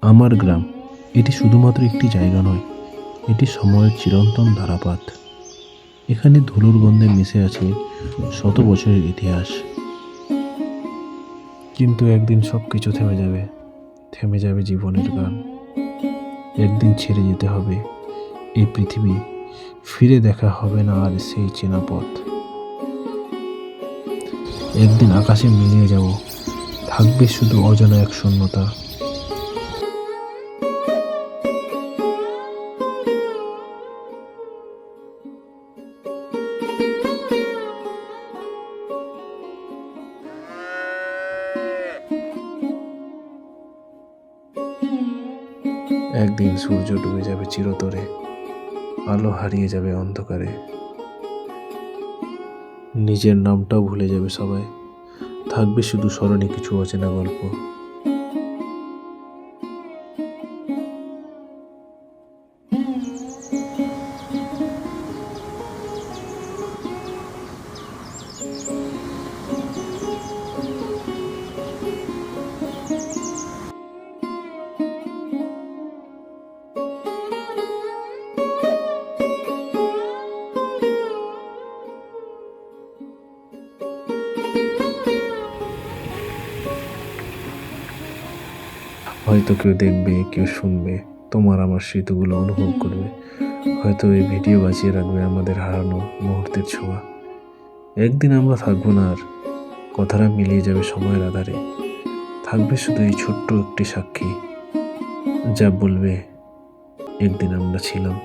আমার গ্রাম এটি শুধুমাত্র একটি জায়গা নয়, এটি সময়ের চিরন্তন ধারাপাত। এখানে ধুলোর গন্ধে মিশে আছে শত বছরের ইতিহাস। কিন্তু একদিন সব কিছু থেমে যাবে জীবনের গান। একদিন ছেড়ে যেতে হবে এই পৃথিবী, ফিরে দেখা হবে না আর সেই চেনা পথ। একদিন আকাশে মিলিয়ে যাব, থাকবে শুধু অজানা এক শূন্যতা। একদিন সূর্য ডুবে যাবে চিরতরে, আলো হারিয়ে যাবে অন্ধকারে। নিজের নামটাও ভুলে যাবে সবাই, থাকবে শুধু স্মরণে কিছু অচেনা গল্প। হয়তো কেউ দেখবে, কেউ শুনবে, তোমার আমার স্মৃতিগুলো অনুভব করবে। হয়তো এই ভিডিও বাঁচিয়ে রাখবে আমাদের হারানো মুহূর্তের ছোঁয়া। একদিন আমরা থাকবো না আর, কথাটা মিলিয়ে যাবে সময়ের আধারে। থাকবে শুধু এই ছোট্ট একটি সাক্ষী, যা বলবে একদিন আমরা ছিলাম।